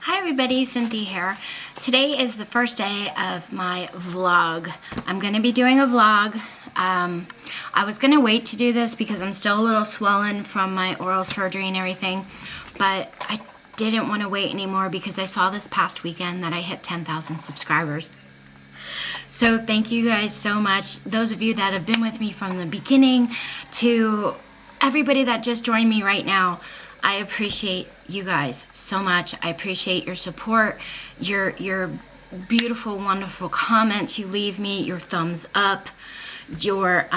Hi everybody, Cynthia here. Today is the first day of my vlog. I'm going to be doing a vlog. I was going to wait to do this because I'm still a little swollen from my oral surgery and everything, but I didn't want to wait anymore because I saw this past weekend that I hit 10,000 subscribers. So thank you guys so much. Those of you that have been with me from the beginning to everybody that just joined me right now. I appreciate you guys so much. I appreciate your support, your beautiful, wonderful comments you leave me, your thumbs up, your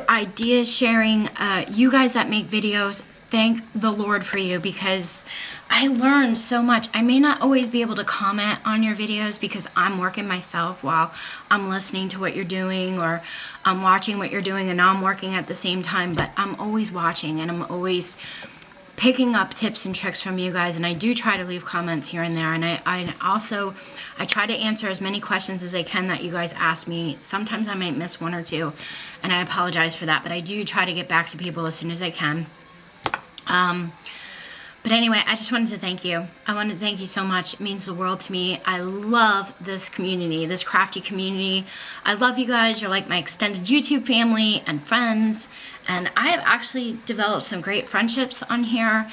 ideas sharing. You guys that make videos, thank the Lord for you because I learned so much. I may not always be able to comment on your videos because I'm working myself while I'm listening to what you're doing, or I'm watching what you're doing and I'm working at the same time, but I'm always watching and I'm always picking up tips and tricks from you guys, and I do try to leave comments here and there, and I also try to answer as many questions as I can that you guys ask me. Sometimes I might miss one or two, and I apologize for that, but I do try to get back to people as soon as I can. But anyway, I just wanted to thank you. I wanted to thank you so much. It means the world to me. I love this community, this crafty community. I love you guys. You're like my extended YouTube family and friends. And I have actually developed some great friendships on here.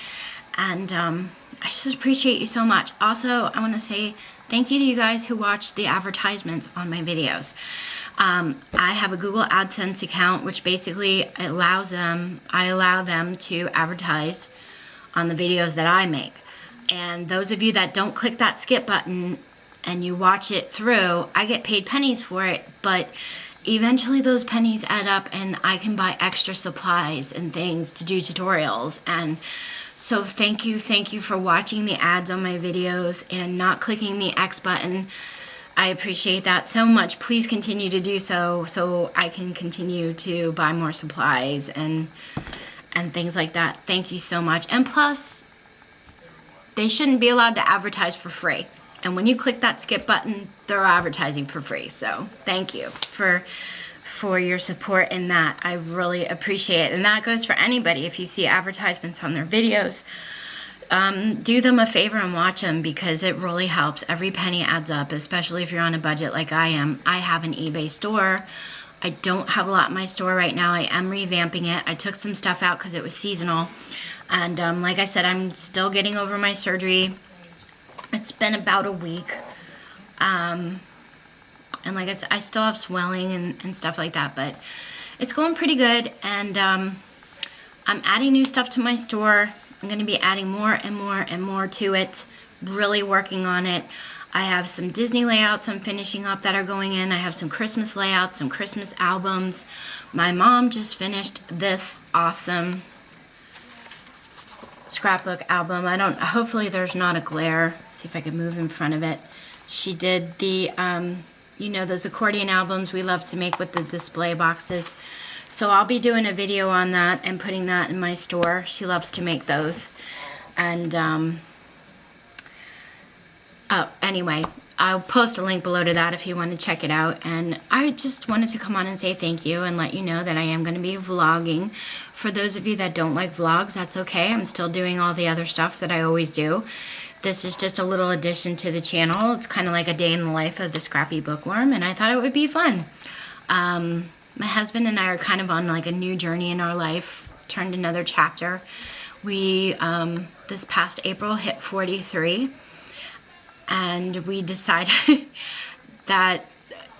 And I just appreciate you so much. Also, I want to say thank you to you guys who watch the advertisements on my videos. I have a Google AdSense account, which basically I allow them to advertise on the videos that I make. And those of you that don't click that skip button and you watch it through, I get paid pennies for it, but eventually those pennies add up and I can buy extra supplies and things to do tutorials. And so thank you for watching the ads on my videos and not clicking the X button. I appreciate that so much. Please continue to do so I can continue to buy more supplies and things like that. Thank you so much. And plus, they shouldn't be allowed to advertise for free. And when you click that skip button, they're advertising for free. So thank you for your support in that. I really appreciate it. And that goes for anybody. If you see advertisements on their videos, do them a favor and watch them because it really helps. Every penny adds up, especially if you're on a budget like I am. I have an eBay store. I don't have a lot in my store right now. I am revamping it. I took some stuff out because it was seasonal. And like I said, I'm still getting over my surgery. It's been about a week. And like I said, I still have swelling and stuff like that. But it's going pretty good. And I'm adding new stuff to my store. I'm going to be adding more and more and more to it. Really working on it. I have some Disney layouts I'm finishing up that are going in. I have some Christmas layouts, some Christmas albums. My mom just finished this awesome scrapbook album. Hopefully there's not a glare. See if I can move in front of it. She did the, those accordion albums we love to make with the display boxes. So I'll be doing a video on that and putting that in my store. She loves to make those. And, anyway, I'll post a link below to that if you want to check it out. And I just wanted to come on and say thank you and let you know that I am going to be vlogging. For those of you that don't like vlogs, that's okay. I'm still doing all the other stuff that I always do. This is just a little addition to the channel. It's kind of like a day in the life of the Scrappy Bookworm, and I thought it would be fun. My husband and I are kind of on like a new journey in our life, turned another chapter. We, this past April, hit 43. And we decided that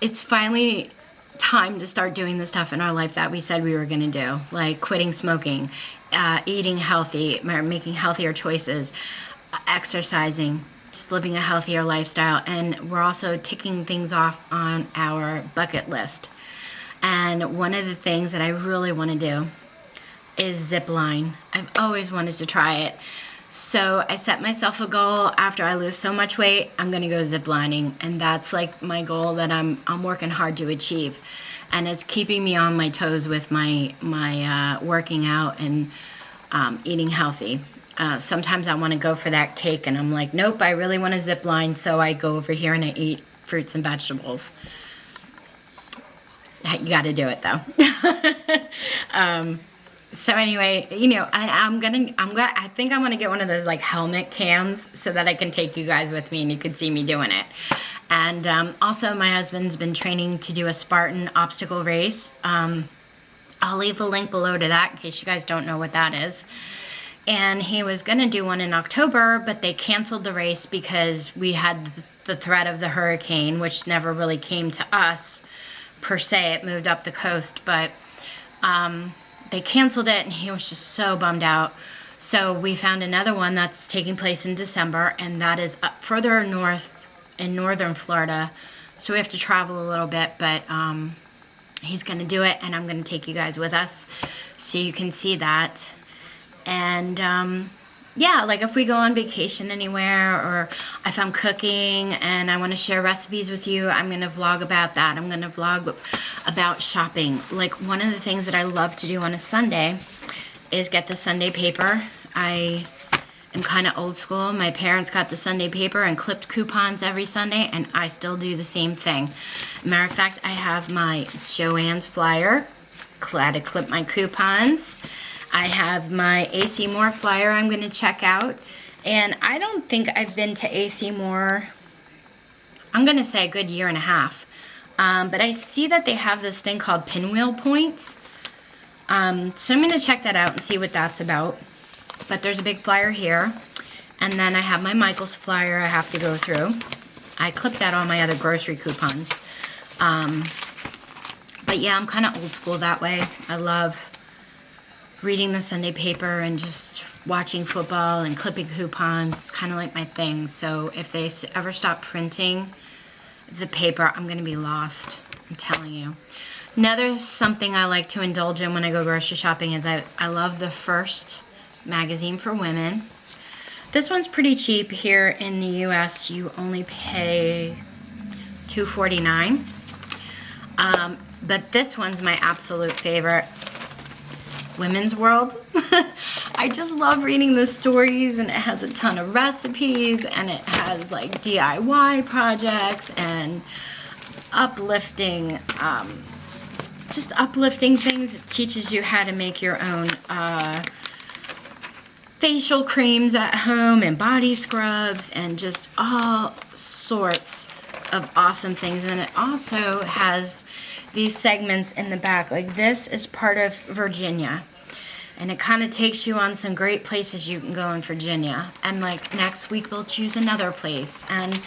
it's finally time to start doing the stuff in our life that we said we were going to do, like quitting smoking, eating healthy, making healthier choices, exercising, just living a healthier lifestyle. And we're also ticking things off on our bucket list. And one of the things that I really want to do is zip line. I've always wanted to try it. So I set myself a goal. After I lose so much weight, I'm going to go zip lining. And that's like my goal that I'm working hard to achieve. And it's keeping me on my toes with my working out and eating healthy. Sometimes I want to go for that cake and I'm like, nope, I really want to zip line. So I go over here and I eat fruits and vegetables. You got to do it though. So anyway, you know, I think I'm gonna get one of those like helmet cams so that I can take you guys with me and you can see me doing it. And also my husband's been training to do a Spartan obstacle race. I'll leave a link below to that in case you guys don't know what that is. And he was gonna do one in October, but they canceled the race because we had the threat of the hurricane, which never really came to us per se. It moved up the coast, but they canceled it and he was just so bummed out. So we found another one that's taking place in December, and that is up further north in northern Florida. So we have to travel a little bit, but he's gonna do it and I'm gonna take you guys with us so you can see that. And yeah, like if we go on vacation anywhere, or if I'm cooking and I want to share recipes with you, I'm going to vlog about that. I'm going to vlog about shopping. Like one of the things that I love to do on a Sunday is get the Sunday paper. I am kind of old school. My parents got the Sunday paper and clipped coupons every Sunday, and I still do the same thing. Matter of fact, I have my Joann's flyer. Glad to clip my coupons. I have my AC Moore flyer I'm going to check out. And I don't think I've been to AC Moore, I'm going to say a good year and a half. But I see that they have this thing called pinwheel points. So I'm going to check that out and see what that's about. But there's a big flyer here. And then I have my Michael's flyer I have to go through. I clipped out all my other grocery coupons. But yeah, I'm kind of old school that way. I love reading the Sunday paper and just watching football and clipping coupons. It's kind of like my thing. So if they ever stop printing the paper, I'm going to be lost. I'm telling you. Another something I like to indulge in when I go grocery shopping is I love the First magazine for women. This one's pretty cheap here in the US. You only pay $2.49. But this one's my absolute favorite. Women's World. I just love reading the stories, and it has a ton of recipes, and it has like DIY projects and uplifting, just uplifting things. It teaches you how to make your own facial creams at home and body scrubs and just all sorts of awesome things. And it also has these segments in the back. Like this is part of Virginia, and it kind of takes you on some great places you can go in Virginia, and like next week they'll choose another place, and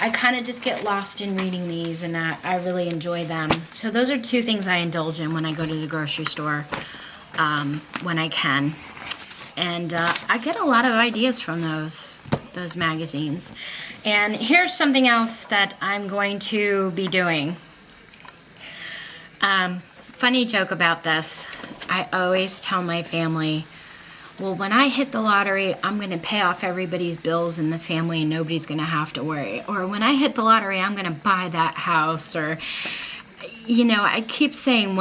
I kind of just get lost in reading these, and I really enjoy them. So those are two things I indulge in when I go to the grocery store when I can, and I get a lot of ideas from those magazines. And here's something else that I'm going to be doing. Funny joke about this. I always tell my family, well, when I hit the lottery, I'm going to pay off everybody's bills in the family and nobody's going to have to worry. Or when I hit the lottery, I'm going to buy that house. Or, you know, I keep saying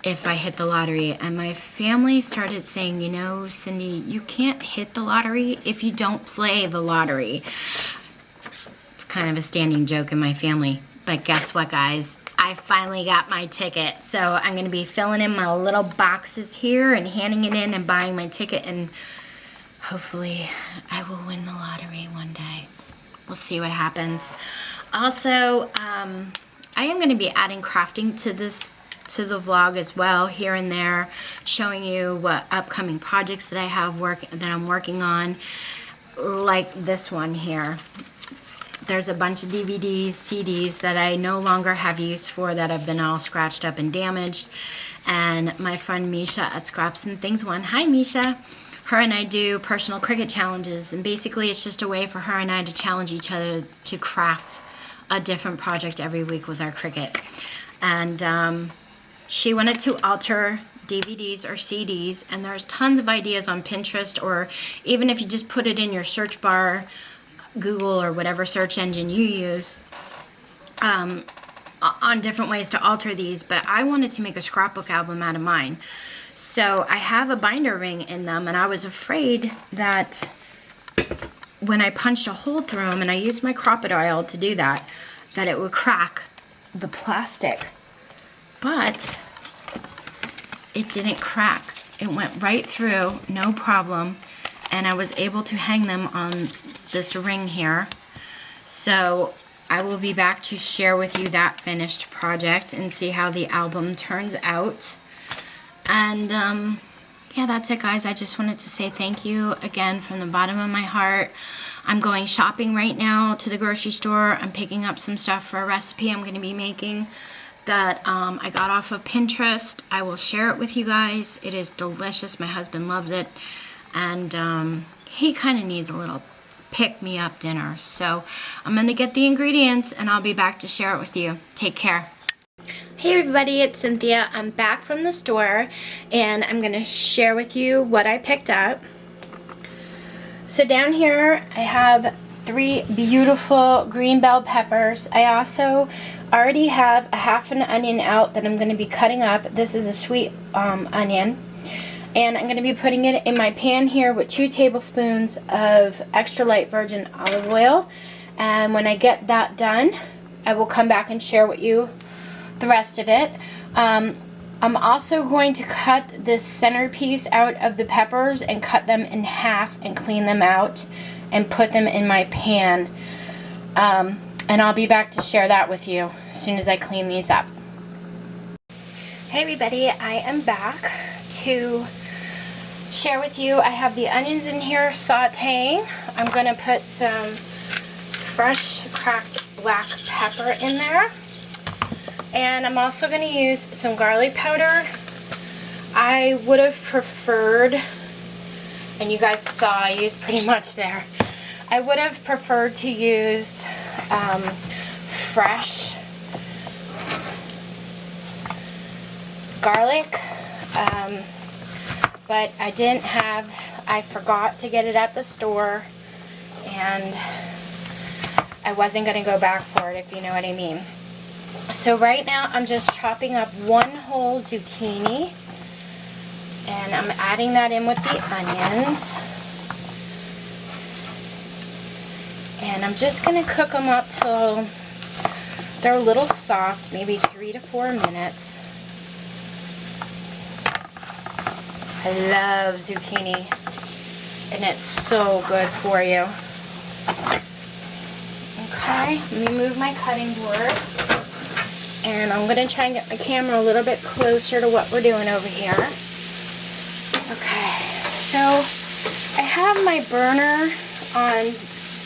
if I hit the lottery. And my family started saying, you know, Cindy, you can't hit the lottery if you don't play the lottery. It's kind of a standing joke in my family. But guess what, guys? I finally got my ticket. So I'm going to be filling in my little boxes here and handing it in and buying my ticket. And hopefully I will win the lottery one day. We'll see what happens. Also, I am going to be adding crafting to the vlog as well, here and there, showing you what upcoming projects that I have that I'm working on, like this one here. There's a bunch of DVDs, CDs that I no longer have use for, that have been all scratched up and damaged. And my friend Misha at Scraps and Things One, hi Misha, her and I do personal Cricut challenges. And basically it's just a way for her and I to challenge each other to craft a different project every week with our Cricut. And she wanted to alter DVDs or CDs, and there's tons of ideas on Pinterest, or even if you just put it in your search bar, Google or whatever search engine you use, on different ways to alter these. But I wanted to make a scrapbook album out of mine. So I have a binder ring in them, and I was afraid that when I punched a hole through them, and I used my crocodile to do that it would crack the plastic. But it didn't crack. It went right through, no problem. And I was able to hang them on this ring here. So I will be back to share with you that finished project and see how the album turns out. And yeah, that's it, guys. I just wanted to say thank you again from the bottom of my heart. I'm going shopping right now to the grocery store. I'm picking up some stuff for a recipe I'm going to be making that I got off of Pinterest. I will share it with you guys. It is delicious. My husband loves it. And he kind of needs a little pick-me-up dinner. So I'm going to get the ingredients and I'll be back to share it with you. Take care. Hey everybody, it's Cynthia. I'm back from the store and I'm going to share with you what I picked up. So down here I have 3 beautiful green bell peppers. I also already have a half an onion out that I'm going to be cutting up. This is a sweet onion. And I'm going to be putting it in my pan here with 2 tablespoons of extra light virgin olive oil. And when I get that done, I will come back and share with you the rest of it. I'm also going to cut this centerpiece out of the peppers and cut them in half and clean them out and put them in my pan. And I'll be back to share that with you as soon as I clean these up. Hey everybody, I am back to share with you. I have the onions in here sauteing. I'm going to put some fresh cracked black pepper in there. And I'm also going to use some garlic powder. I would have preferred, and you guys saw I used pretty much there, I would have preferred to use fresh garlic, but I didn't have, I forgot to get it at the store, and I wasn't going to go back for it, if you know what I mean. So right now I'm just chopping up 1 whole zucchini, and I'm adding that in with the onions. And I'm just going to cook them up till they're a little soft, maybe 3 to 4 minutes. I love zucchini, and it's so good for you. Okay, let me move my cutting board. And I'm going to try and get my camera a little bit closer to what we're doing over here. Okay, so I have my burner on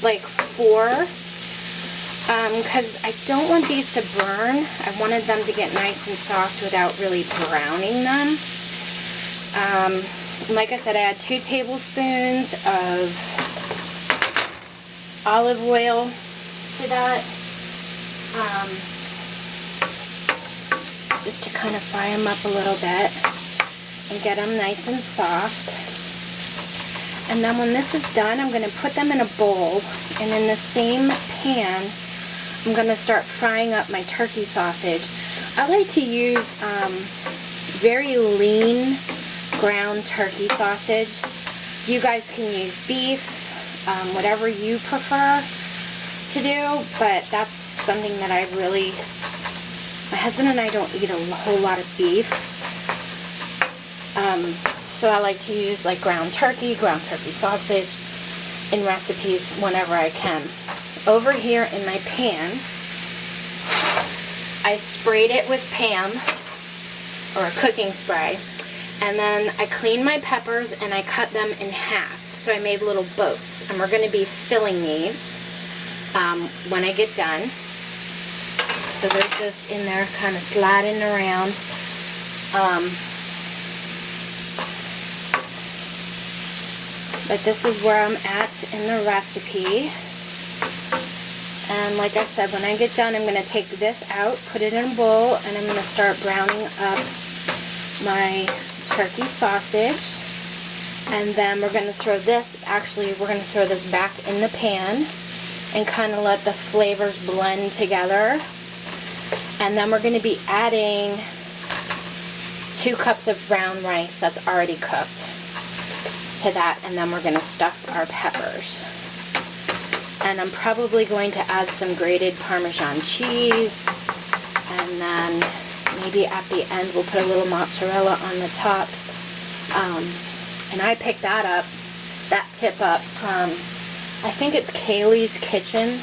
like 4 because I don't want these to burn. I wanted them to get nice and soft without really browning them. Like I said, I had 2 tablespoons of olive oil to that. Just to kind of fry them up a little bit and get them nice and soft. And then when this is done, I'm going to put them in a bowl, and in the same pan I'm going to start frying up my turkey sausage. I like to use very lean ground turkey sausage. You guys can use beef, whatever you prefer to do, but that's something that I really, my husband and I don't eat a whole lot of beef, so I like to use like ground turkey sausage in recipes whenever I can. Over here in my pan, I sprayed it with Pam, or a cooking spray, and then I cleaned my peppers and I cut them in half. So I made little boats, and we're going to be filling these when I get done. So they're just in there kind of sliding around. But this is where I'm at in the recipe. And like I said, when I get done, I'm going to take this out, put it in a bowl, and I'm going to start browning up my turkey sausage. And then we're going to throw this, actually we're going to throw this back in the pan and kind of let the flavors blend together. And then we're going to be adding 2 cups of brown rice that's already cooked to that, and then we're going to stuff our peppers. And I'm probably going to add some grated Parmesan cheese, and then maybe at the end we'll put a little mozzarella on the top. And I picked that tip up from, I think it's Kaylee's Kitchen.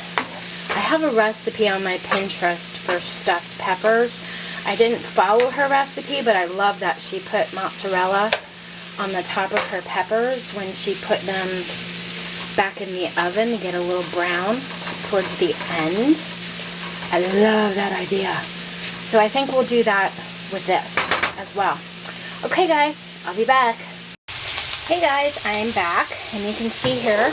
I have a recipe on my Pinterest for stuffed peppers. I didn't follow her recipe, but I love that she put mozzarella on the top of her peppers when she put them back in the oven to get a little brown towards the end. I love that idea. So I think we'll do that with this as well. Okay guys, I'll be back. Hey guys, I am back, and you can see here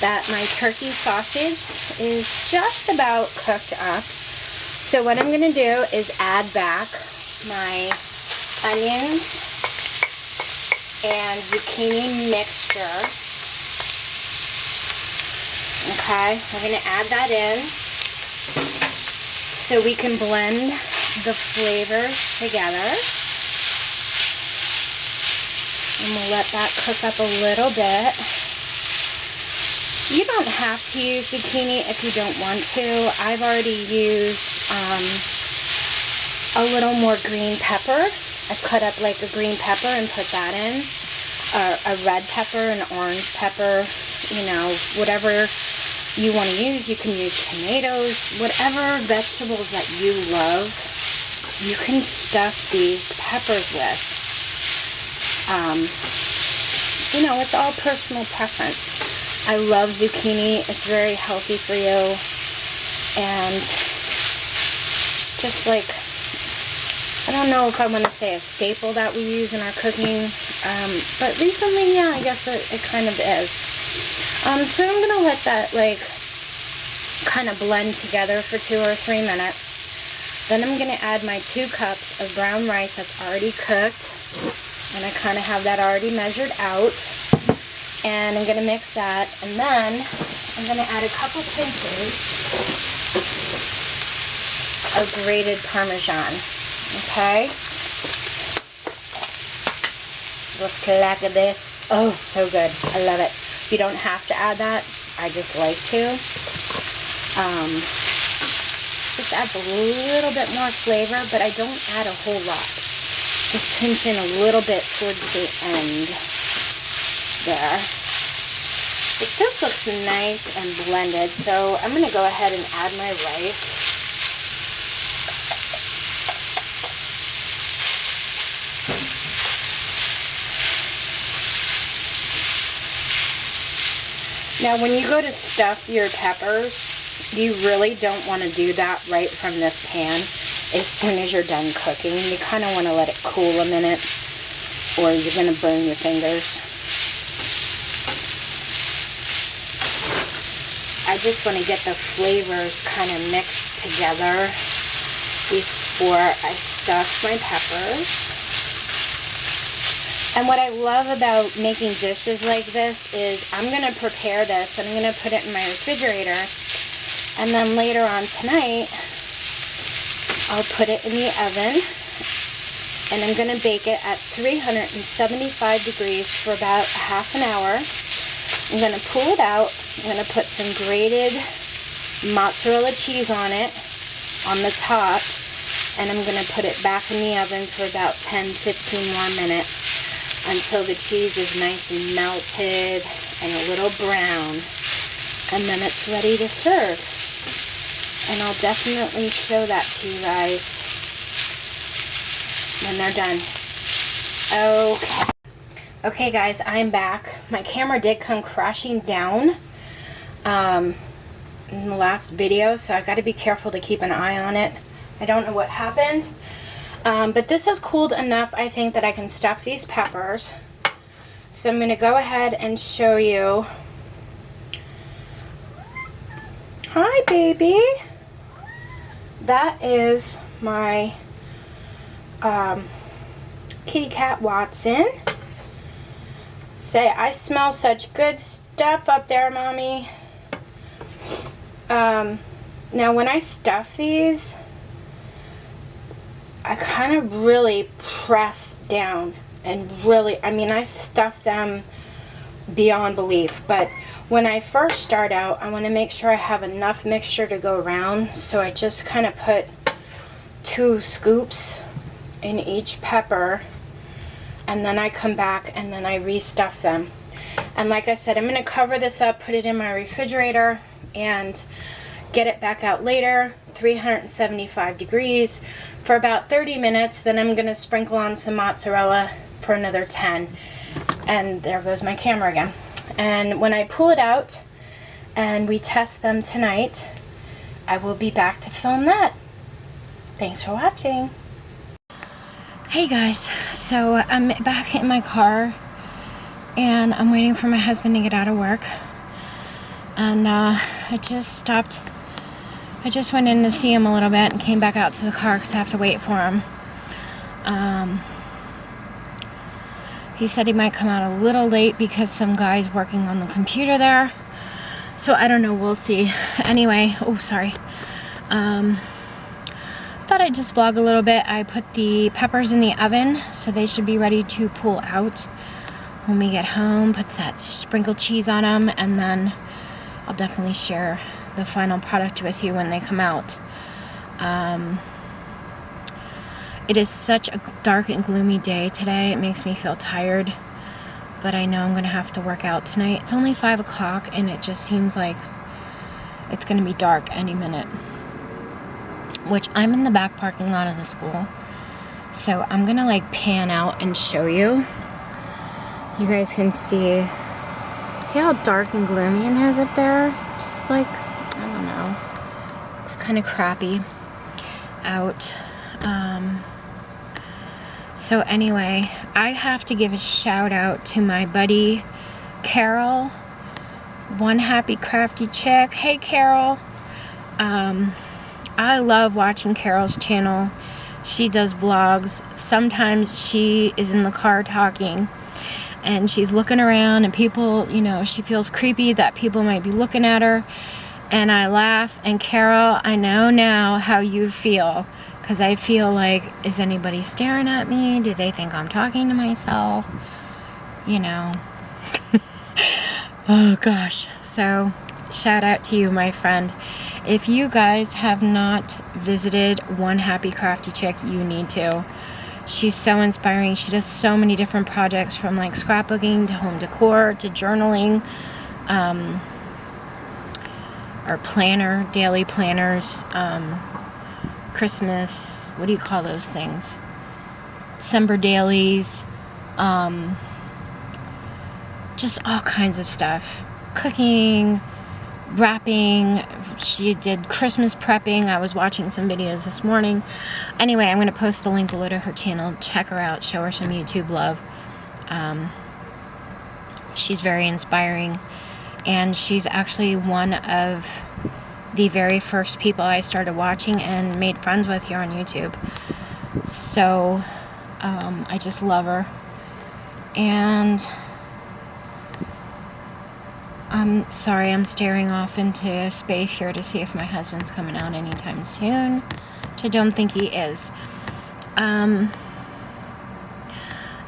that my turkey sausage is just about cooked up. So what I'm going to do is add back my onions and zucchini mixture. Okay, we're going to add that in so we can blend the flavors together. And we'll let that cook up a little bit. You don't have to use zucchini if you don't want to. I've already used a little more green pepper. I've cut up like a green pepper and put that in. A red pepper, an orange pepper, you know, whatever you want to use. You can use tomatoes, whatever vegetables that you love, you can stuff these peppers with. You know, it's all personal preference. I love zucchini. It's very healthy for you. And it's just like, I don't know if I want to say a staple that we use in our cooking. But recently, yeah, I guess it kind of is. So I'm going to let that like kind of blend together for 2 or 3 minutes. Then I'm going to add my 2 cups of brown rice that's already cooked. And I kind of have that already measured out. And I'm going to mix that. And then I'm going to add a couple pinches of grated Parmesan. Okay? Looks like this. Oh, so good. I love it. You don't have to add that. I just like to. Just adds a little bit more flavor, but I don't add a whole lot. Just pinch in a little bit towards the end there. It just looks nice and blended, so I'm going to go ahead and add my rice. Now when you go to stuff your peppers, you really don't want to do that right from this pan as soon as you're done cooking. You kind of want to let it cool a minute or you're going to burn your fingers. I just want to get the flavors kind of mixed together before I stuff my peppers. And what I love about making dishes like this is I'm going to prepare this and I'm going to put it in my refrigerator, and then later on tonight I'll put it in the oven and I'm going to bake it at 375 degrees for about half an hour. I'm going to pull it out. I'm going to put some grated mozzarella cheese on it on the top, and I'm going to put it back in the oven for about 10-15 more minutes until the cheese is nice and melted and a little brown, and then it's ready to serve. And I'll definitely show that to you guys when they're done. Okay guys, I'm back. My camera did come crashing down in the last video, so I've got to be careful to keep an eye on it. I don't know what happened. But this has cooled enough, I think, that I can stuff these peppers. So I'm going to go ahead and show you. Hi, baby. That is my kitty cat Watson. Say, I smell such good stuff up there, Mommy. Now when I stuff these, I kind of really press down and really, I mean, I stuff them beyond belief, but when I first start out, I want to make sure I have enough mixture to go around, so I just kind of put 2 scoops in each pepper, and then I come back and then I restuff them. And like I said, I'm going to cover this up, put it in my refrigerator, and get it back out later, 375 degrees, for about 30 minutes. Then I'm going to sprinkle on some mozzarella for another 10. And there goes my camera again. And when I pull it out and we test them tonight, I will be back to film that. Thanks for watching. Hey guys, so I'm back in my car and I'm waiting for my husband to get out of work. And I just went in to see him a little bit and came back out to the car because I have to wait for him. He said he might come out a little late because some guy's working on the computer there. So I don't know, we'll see. Anyway, oh sorry. Thought I'd just vlog a little bit. I put the peppers in the oven, so they should be ready to pull out when we get home. Put that sprinkled cheese on them, and then I'll definitely share the final product with you when they come out. It is such a dark and gloomy day today. It makes me feel tired, but I know I'm gonna have to work out tonight. It's only 5 o'clock and it just seems like it's gonna be dark any minute. Which I'm in the back parking lot of the school, so I'm gonna like pan out and show you. You guys can see how dark and gloomy it is up there? Just like, I don't know, it's kind of crappy out. So anyway, I have to give a shout out to my buddy Carol, One Happy Crafty Chick. Hey Carol. I love watching Carol's channel. She does vlogs. Sometimes she is in the car talking and she's looking around and people, you know, she feels creepy that people might be looking at her. And I laugh. And Carol, I know now how you feel. Because I feel like, is anybody staring at me? Do they think I'm talking to myself? You know. Oh gosh. So, shout out to you, my friend. If you guys have not visited One Happy Crafty Chick, you need to. She's so inspiring. She does so many different projects, from like scrapbooking to home decor to journaling, or planner, daily planners, Christmas, what do you call those things? December dailies, just all kinds of stuff. Cooking, wrapping. She did Christmas prepping. I was watching some videos this morning. Anyway, I'm going to post the link below to her channel. Check her out. Show her some YouTube love. She's very inspiring. And she's actually one of the very first people I started watching and made friends with here on YouTube. So, I just love her. And I'm sorry, I'm staring off into space here to see if my husband's coming out anytime soon, which I don't think he is.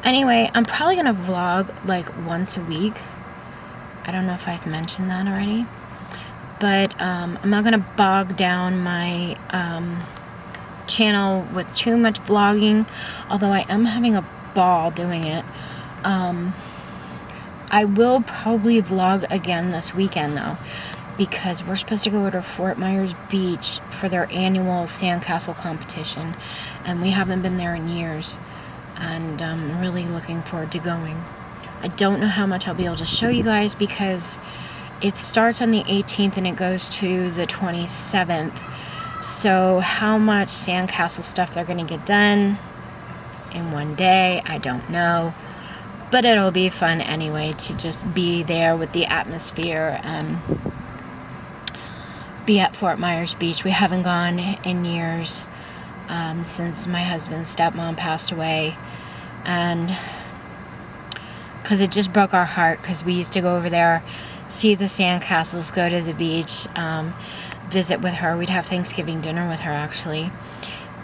Anyway, I'm probably gonna vlog like once a week. I don't know if I've mentioned that already, but I'm not gonna bog down my channel with too much vlogging, although I am having a ball doing it. I will probably vlog again this weekend though, because we're supposed to go to Fort Myers Beach for their annual sandcastle competition, and we haven't been there in years, and I'm really looking forward to going. I don't know how much I'll be able to show you guys because it starts on the 18th and it goes to the 27th. So how much sandcastle stuff they're going to get done in one day, I don't know. But it'll be fun anyway to just be there with the atmosphere and be at Fort Myers Beach. We haven't gone in years since my husband's stepmom passed away. And because it just broke our heart, because we used to go over there, see the sandcastles, go to the beach, visit with her. We'd have Thanksgiving dinner with her actually.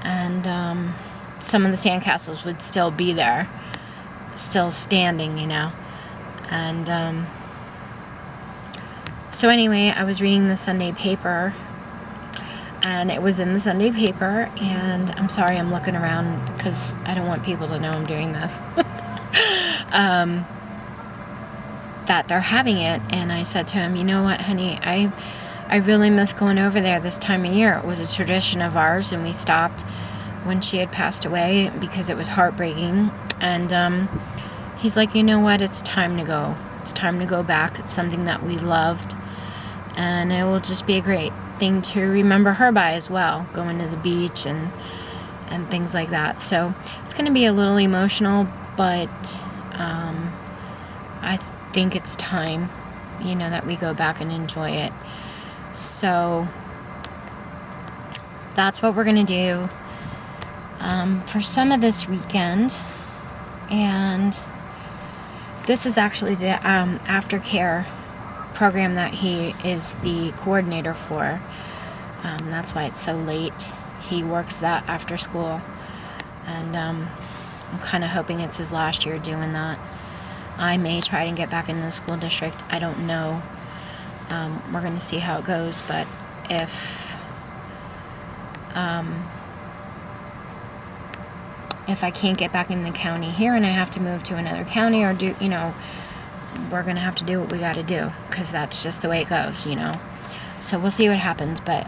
And some of the sandcastles would still be there, still standing, you know. And so anyway, I was reading the Sunday paper, and it was in the Sunday paper, and I'm sorry I'm looking around because I don't want people to know I'm doing this. that they're having it. And I said to him, you know what, honey, I really miss going over there this time of year. It was a tradition of ours, and we stopped when she had passed away because it was heartbreaking. And he's like, you know what, it's time to go. It's time to go back. It's something that we loved, and it will just be a great thing to remember her by as well, going to the beach and things like that. So it's going to be a little emotional, but I think it's time, that we go back and enjoy it. So that's what we're going to do for some of this weekend. And this is actually the aftercare program that he is the coordinator for. That's why it's so late. He works that after school, and I'm kind of hoping it's his last year doing that. I may try and get back into the school district. I don't know. We're going to see how it goes, but if I can't get back in the county here and I have to move to another county or do, we're going to have to do what we got to do, because that's just the way it goes, So we'll see what happens, but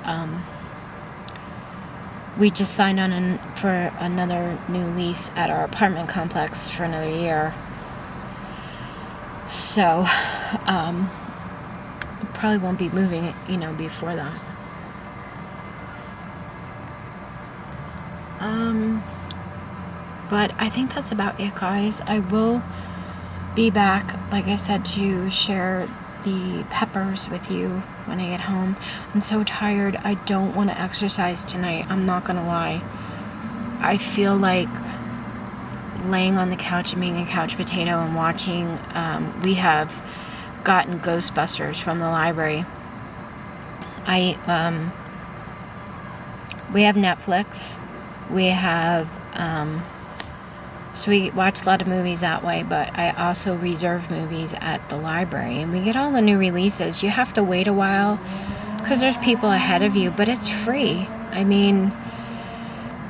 we just signed on for another new lease at our apartment complex for another year. So, probably won't be moving, before that. But I think that's about it, guys. I will be back, like I said, to share the peppers with you when I get home. I'm so tired. I don't want to exercise tonight. I'm not gonna lie. I feel like laying on the couch and being a couch potato and watching. We have gotten Ghostbusters from the library. We have Netflix. We have so we watch a lot of movies that way, but I also reserve movies at the library, and we get all the new releases. You have to wait a while because there's people ahead of you, but it's free. I mean,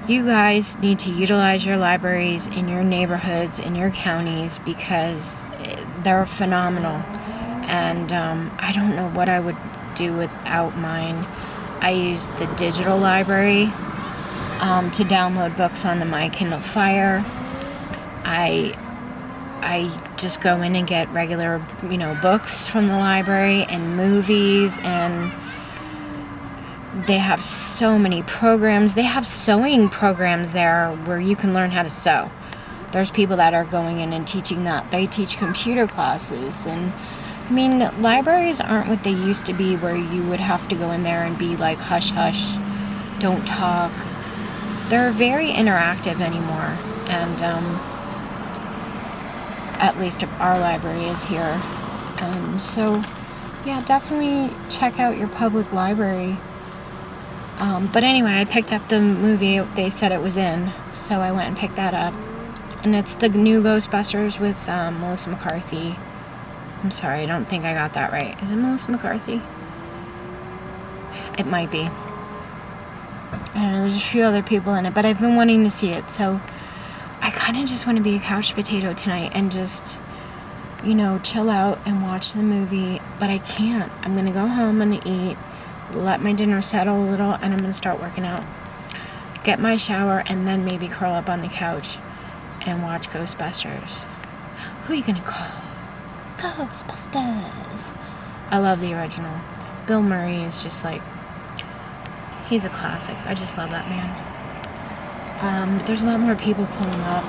you guys need to utilize your libraries in your neighborhoods, in your counties, because they're phenomenal. And I don't know what I would do without mine. I use the digital library to download books onto my Kindle Fire. I just go in and get regular, books from the library and movies, and they have so many programs. They have sewing programs there where you can learn how to sew. There's people that are going in and teaching that. They teach computer classes, and I mean, libraries aren't what they used to be, where you would have to go in there and be like, hush, hush, don't talk. They're very interactive anymore, and at least our library is here. And so, yeah, definitely check out your public library. But anyway, I picked up the movie they said it was in, so I went and picked that up. And it's the new Ghostbusters with Melissa McCarthy. I'm sorry, I don't think I got that right. Is it Melissa McCarthy? It might be. I don't know, there's a few other people in it, but I've been wanting to see it, so I kind of just want to be a couch potato tonight and just, chill out and watch the movie, but I can't. I'm going to go home and eat, let my dinner settle a little, and I'm going to start working out. Get my shower, and then maybe curl up on the couch and watch Ghostbusters. Who are you going to call? Ghostbusters. I love the original. Bill Murray is just like, he's a classic. I just love that man. There's a lot more people pulling up,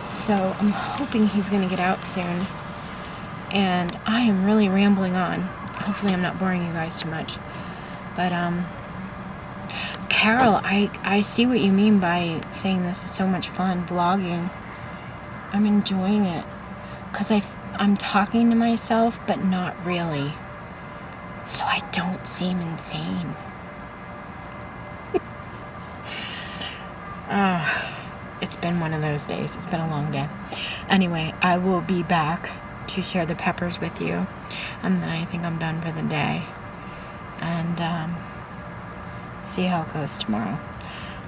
so I'm hoping he's going to get out soon. And I am really rambling on. Hopefully I'm not boring you guys too much. But, Carol, I see what you mean by saying this is so much fun, vlogging. I'm enjoying it, because I'm talking to myself, but not really, so I don't seem insane. It's been one of those days. It's been a long day. Anyway, I will be back to share the peppers with you, and then I think I'm done for the day, and see how it goes tomorrow.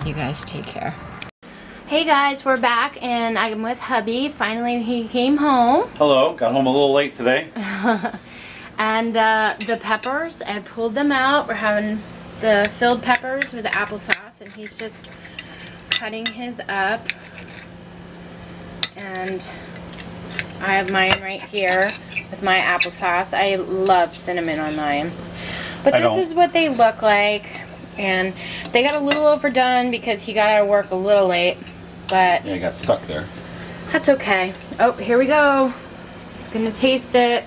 You guys take care. Hey guys, we're back and I'm with hubby. Finally he came home. Hello, got home a little late today. And the peppers, I pulled them out. We're having the filled peppers with the applesauce and he's just cutting his up. And I have mine right here with my applesauce. I love cinnamon on mine. But this is what they look like. And they got a little overdone because he got out of work a little late. But yeah, I got stuck there. That's okay. Oh, here we go. He's gonna taste it.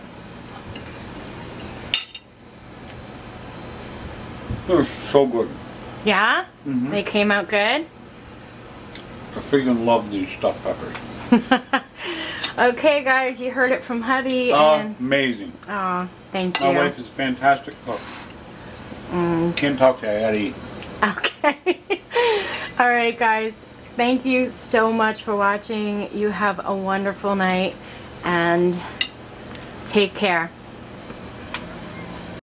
They're so good. Yeah? They came out good? I freaking love these stuffed peppers. Okay, guys, you heard it from hubby. And amazing. oh, thank you. My wife is a fantastic cook. Can't talk to you, I gotta eat. Okay. All right, guys. Thank you so much for watching. You have a wonderful night and take care.